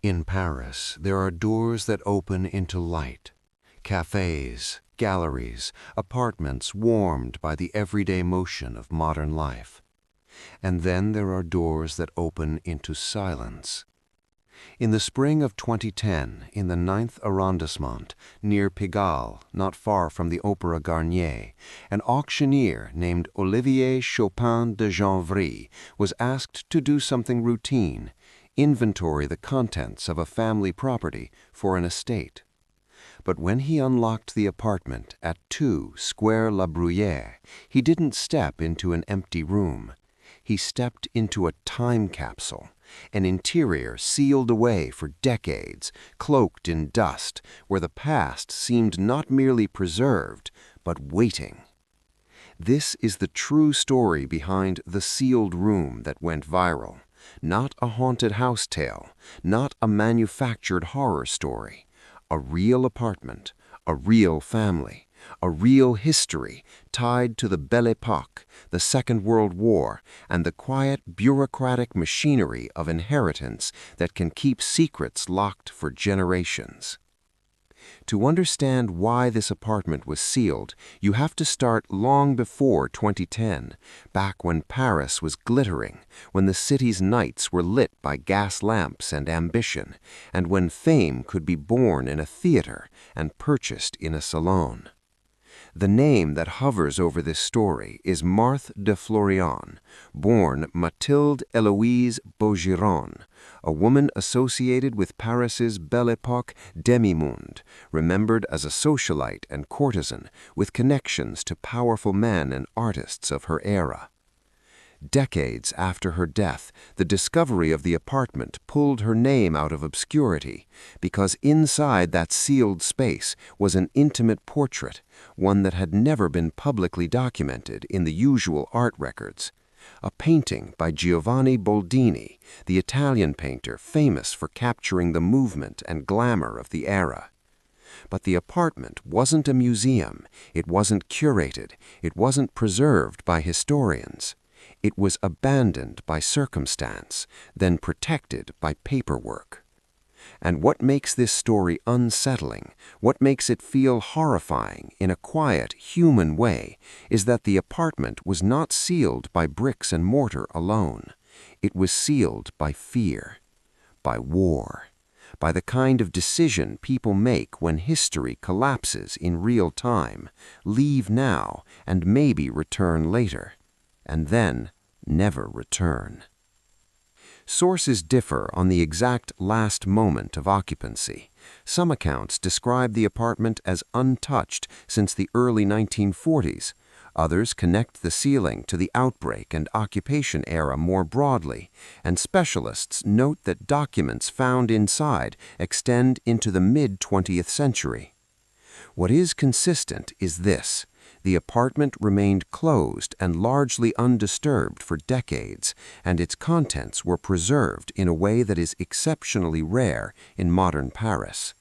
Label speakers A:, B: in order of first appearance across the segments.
A: In Paris, there are doors that open into light. Cafes, galleries, apartments warmed by the everyday motion of modern life. And then there are doors that open into silence. In the spring of 2010, in the 9th arrondissement, near Pigalle, not far from the Opera Garnier, an auctioneer named Olivier Chopin de Janvry was asked to do something routine, inventory the contents of a family property for an estate. But when he unlocked the apartment at 2 Square La Bruyère, he didn't step into an empty room. He stepped into a time capsule, an interior sealed away for decades, cloaked in dust, where the past seemed not merely preserved, but waiting. This is the true story behind The Sealed Room that went viral. Not a haunted house tale, not a manufactured horror story. A real apartment, a real family, a real history tied to the Belle Époque, the Second World War, and the quiet bureaucratic machinery of inheritance that can keep secrets locked for generations. To understand why this apartment was sealed, you have to start long before 2010, back when Paris was glittering, when the city's nights were lit by gas lamps and ambition, and when fame could be born in a theater and purchased in a salon. The name that hovers over this story is Marthe de Florian, born Mathilde Héloïse Beaugiron, a woman associated with Paris's Belle Époque demi-monde, remembered as a socialite and courtesan with connections to powerful men and artists of her era. Decades after her death, the discovery of the apartment pulled her name out of obscurity, because inside that sealed space was an intimate portrait, one that had never been publicly documented in the usual art records. A painting by Giovanni Boldini, the Italian painter famous for capturing the movement and glamour of the era. But the apartment wasn't a museum, it wasn't curated, it wasn't preserved by historians. It was abandoned by circumstance, then protected by paperwork. And what makes this story unsettling, what makes it feel horrifying in a quiet, human way, is that the apartment was not sealed by bricks and mortar alone. It was sealed by fear, by war, by the kind of decision people make when history collapses in real time, leave now and maybe return later, and then never return. Sources differ on the exact last moment of occupancy. Some accounts describe the apartment as untouched since the early 1940s. Others connect the ceiling to the outbreak and occupation era more broadly, and specialists note that documents found inside extend into the mid-20th century. What is consistent is this: the apartment remained closed and largely undisturbed for decades, and its contents were preserved in a way that is exceptionally rare in modern Paris.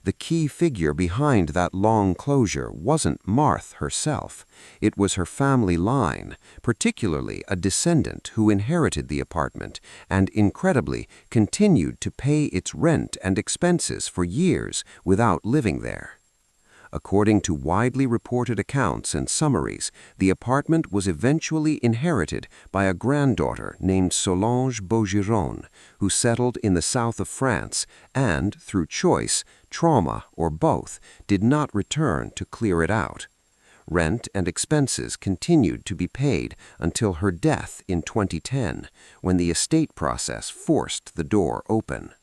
A: The key figure behind that long closure wasn't Marthe herself. It was her family line, particularly a descendant who inherited the apartment and, incredibly, continued to pay its rent and expenses for years without living there. According to widely reported accounts and summaries, the apartment was eventually inherited by a granddaughter named Solange Beaugiron, who settled in the south of France and, through choice, trauma, or both, did not return to clear it out. Rent and expenses continued to be paid until her death in 2010, when the estate process forced the door open.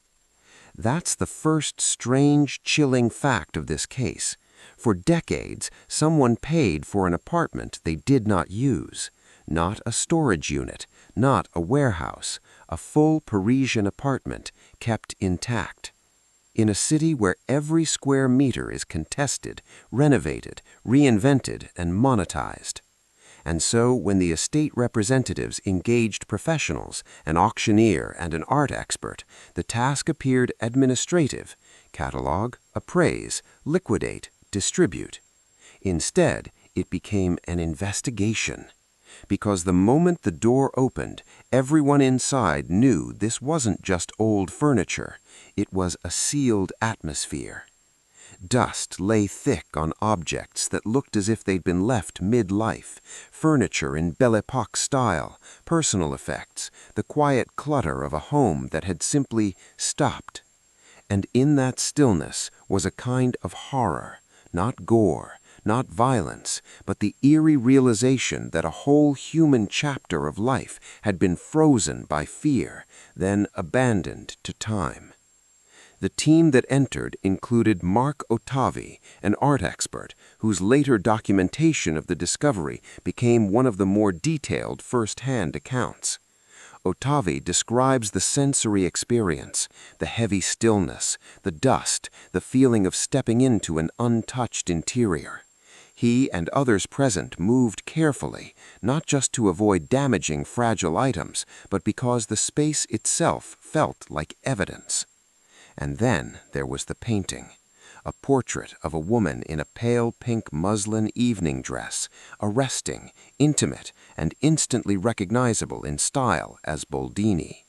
A: That's the first strange, chilling fact of this case. For decades, someone paid for an apartment they did not use. Not a storage unit, not a warehouse, a full Parisian apartment kept intact. In a city where every square meter is contested, renovated, reinvented, and monetized. And so, when the estate representatives engaged professionals, an auctioneer and an art expert, the task appeared administrative: catalog, appraise, liquidate, distribute. Instead, it became an investigation. because the moment the door opened, everyone inside knew this wasn't just old furniture, it was a sealed atmosphere. Dust lay thick on objects that looked as if they'd been left mid-life, furniture in Belle Époque style, personal effects, the quiet clutter of a home that had simply stopped. And in that stillness was a kind of horror, not gore, not violence, but the eerie realization that a whole human chapter of life had been frozen by fear, then abandoned to time. The team that entered included Marc Ottavi, an art expert, whose later documentation of the discovery became one of the more detailed first-hand accounts. Ottavi describes the sensory experience, the heavy stillness, the dust, the feeling of stepping into an untouched interior. He and others present moved carefully, not just to avoid damaging fragile items, but because the space itself felt like evidence. And then there was the painting, a portrait of a woman in a pale pink muslin evening dress, arresting, intimate, and instantly recognizable in style as Boldini.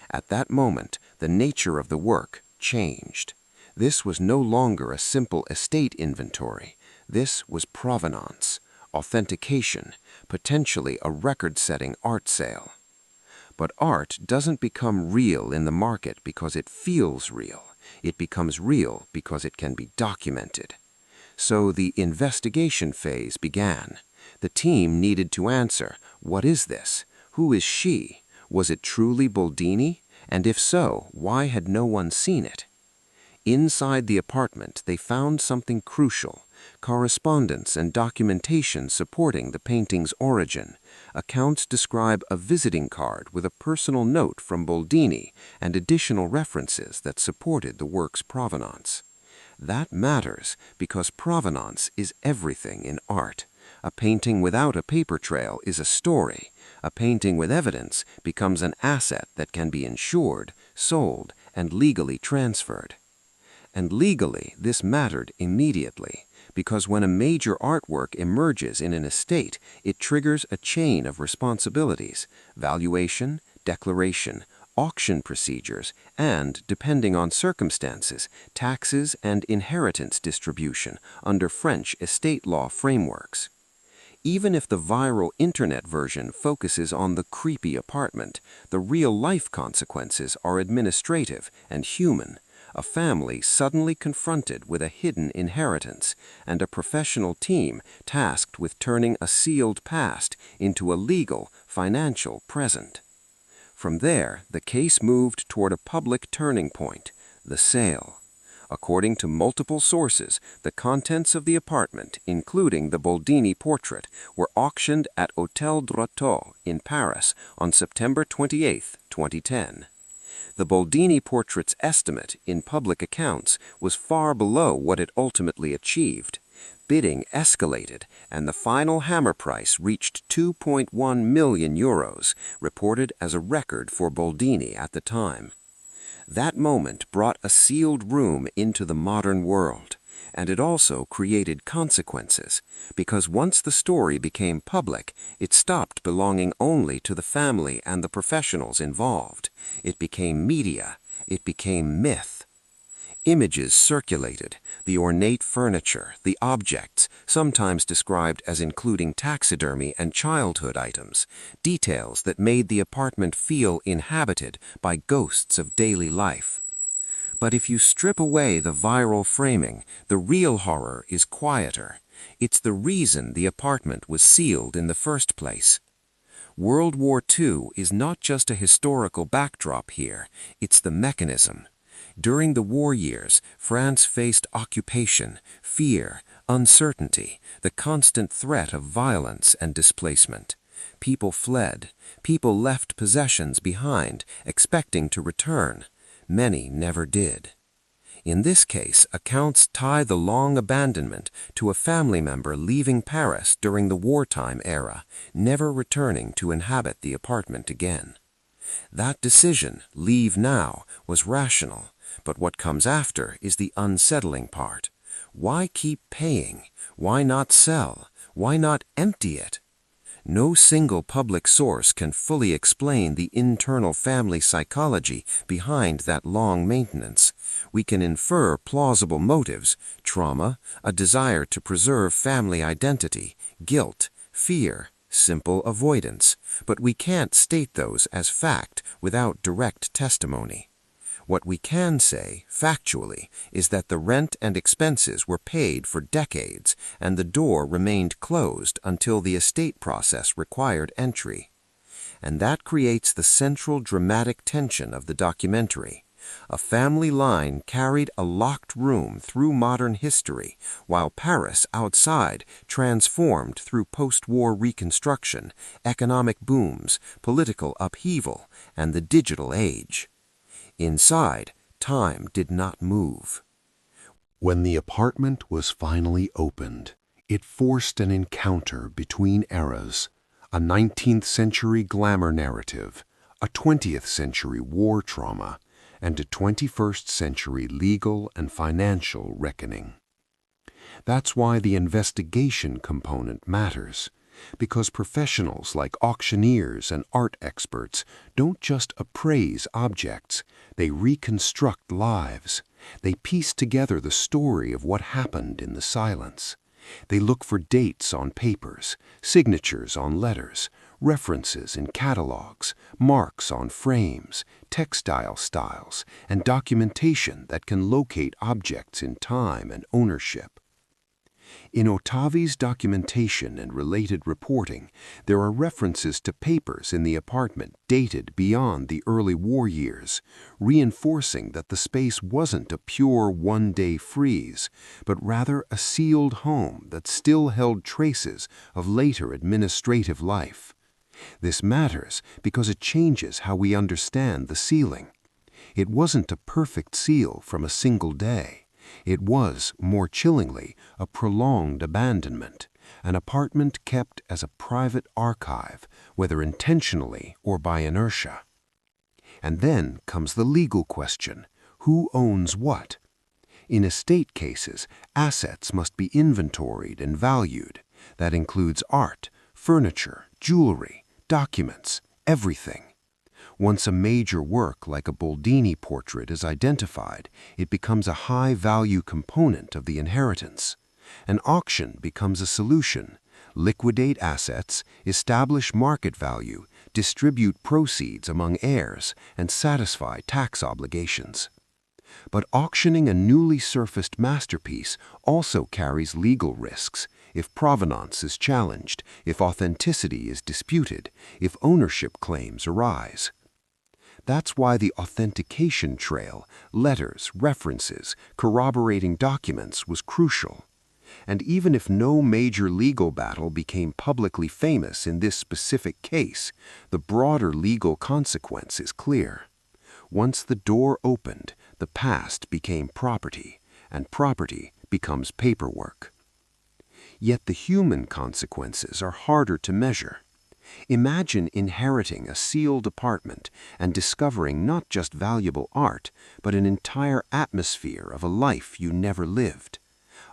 A: At that moment, the nature of the work changed. This was no longer a simple estate inventory. This was provenance, authentication, potentially a record-setting art sale. But art doesn't become real in the market because it feels real. It becomes real because it can be documented. So the investigation phase began. The team needed to answer, what is this? Who is she? Was it truly Boldini? And if so, why had no one seen it? Inside the apartment, they found something crucial: correspondence and documentation supporting the painting's origin. Accounts describe a visiting card with a personal note from Boldini and additional references that supported the work's provenance. That matters because provenance is everything in art. A painting without a paper trail is a story. A painting with evidence becomes an asset that can be insured, sold, and legally transferred. And legally, this mattered immediately, because when a major artwork emerges in an estate, it triggers a chain of responsibilities: valuation, declaration, auction procedures, and, depending on circumstances, taxes and inheritance distribution under French estate law frameworks. Even if the viral internet version focuses on the creepy apartment, the real-life consequences are administrative and human. A family suddenly confronted with a hidden inheritance, and a professional team tasked with turning a sealed past into a legal, financial present. From there, the case moved toward a public turning point: the sale. According to multiple sources, the contents of the apartment, including the Boldini portrait, were auctioned at Hôtel Droitot in Paris on September 28, 2010. The Boldini portrait's estimate in public accounts was far below what it ultimately achieved. Bidding escalated, and the final hammer price reached 2.1 million euros, reported as a record for Boldini at the time. That moment brought a sealed room into the modern world, and it also created consequences, because once the story became public, it stopped belonging only to the family and the professionals involved. It became media. It became myth. Images circulated: the ornate furniture, the objects, sometimes described as including taxidermy and childhood items, details that made the apartment feel inhabited by ghosts of daily life. But if you strip away the viral framing, the real horror is quieter. It's the reason the apartment was sealed in the first place. World War II is not just a historical backdrop here, it's the mechanism. During the war years, France faced occupation, fear, uncertainty, the constant threat of violence and displacement. People fled. People left possessions behind, expecting to return. Many never did. In this case, accounts tie the long abandonment to a family member leaving Paris during the wartime era, never returning to inhabit the apartment again. That decision, leave now, was rational, but what comes after is the unsettling part. Why keep paying? Why not sell? Why not empty it?
B: No single public source can fully explain the internal family psychology behind that long maintenance. We can infer plausible motives: trauma, a desire to preserve family identity, guilt, fear, simple avoidance, but we can't state those as fact without direct testimony. What we can say, factually, is that the rent and expenses were paid for decades and the door remained closed until the estate process required entry. And that creates the central dramatic tension of the documentary. A family line carried a locked room through modern history, while Paris outside transformed through post-war reconstruction, economic booms, political upheaval, and the digital age. Inside, time did not move.
A: When the apartment was finally opened, it forced an encounter between eras, a 19th century glamour narrative, a 20th century war trauma, and a 21st century legal and financial reckoning. That's why the investigation component matters, because professionals like auctioneers and art experts don't just appraise objects, they reconstruct lives. They piece together the story of what happened in the silence. They look for dates on papers, signatures on letters, references in catalogs, marks on frames, textile styles, and documentation that can locate objects in time and ownership. In Ottavi's documentation and related reporting, there are references to papers in the apartment dated beyond the early war years, reinforcing that the space wasn't a pure one-day freeze, but rather a sealed home that still held traces of later administrative life. This matters because it changes how we understand the sealing. It wasn't a perfect seal from a single day. It was, more chillingly, a prolonged abandonment, an apartment kept as a private archive, whether intentionally or by inertia. And then comes the legal question: who owns what? In estate cases, assets must be inventoried and valued. That includes art, furniture, jewelry, documents, everything. Once a major work like a Boldini portrait is identified, it becomes a high-value component of the inheritance. An auction becomes a solution. Liquidate assets, establish market value, distribute proceeds among heirs, and satisfy tax obligations. But auctioning a newly surfaced masterpiece also carries legal risks. If provenance is challenged, if authenticity is disputed, if ownership claims arise. That's why the authentication trail, letters, references, corroborating documents was crucial. And even if no major legal battle became publicly famous in this specific case, the broader legal consequence is clear. Once the door opened, the past became property, and property becomes paperwork. Yet the human consequences are harder to measure. Imagine inheriting a sealed apartment and discovering not just valuable art, but an entire atmosphere of a life you never lived.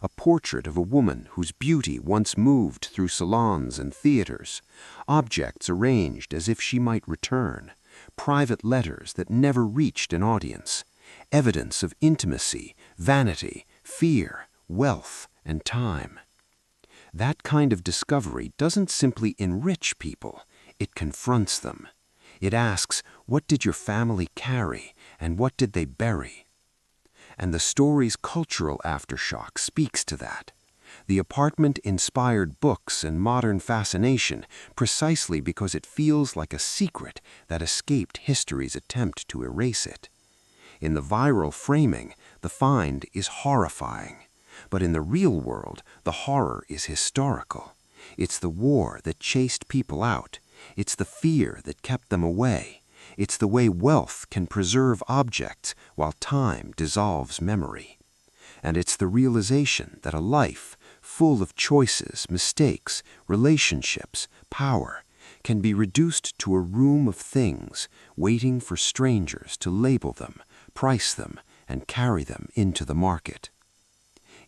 A: A portrait of a woman whose beauty once moved through salons and theaters, objects arranged as if she might return, private letters that never reached an audience, evidence of intimacy, vanity, fear, wealth, and time. That kind of discovery doesn't simply enrich people, it confronts them. It asks, what did your family carry, and what did they bury? And the story's cultural aftershock speaks to that. The apartment inspired books and modern fascination precisely because it feels like a secret that escaped history's attempt to erase it. In the viral framing, the find is horrifying. But in the real world, the horror is historical. It's the war that chased people out. It's the fear that kept them away. It's the way wealth can preserve objects while time dissolves memory. And it's the realization that a life full of choices, mistakes, relationships, power can be reduced to a room of things waiting for strangers to label them, price them, and carry them into the market.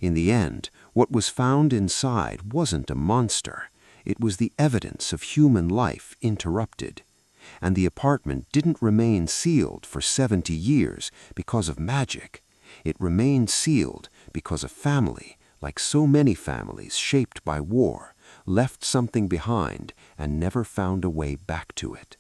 A: In the end, what was found inside wasn't a monster.
B: It was the evidence of human life interrupted. And the apartment didn't remain sealed for 70 years because of magic. It remained sealed because a family, like so many families shaped by war, left something behind and never found a way back to it.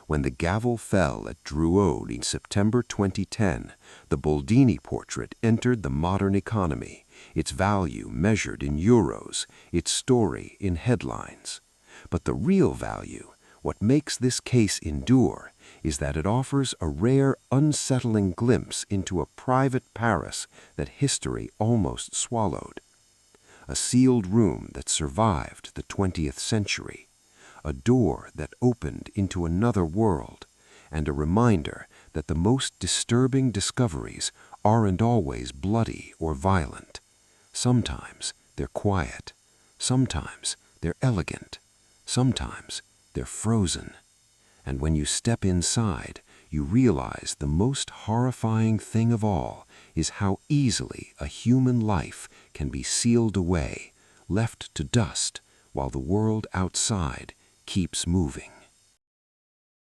B: When the gavel fell at Drouot in September 2010, the Boldini portrait entered the modern economy, its value measured in euros, its story in headlines. But the real value, what makes this case endure, is that it offers a rare, unsettling glimpse into a private Paris that history almost swallowed. A sealed room that survived the 20th century, a door that opened into another world, and a reminder that the most disturbing discoveries aren't always bloody or violent. Sometimes they're quiet, sometimes they're elegant, sometimes they're frozen. And when you step inside, you realize the most horrifying thing of all is how easily a human life can be sealed away, left to dust, while the world outside keeps moving.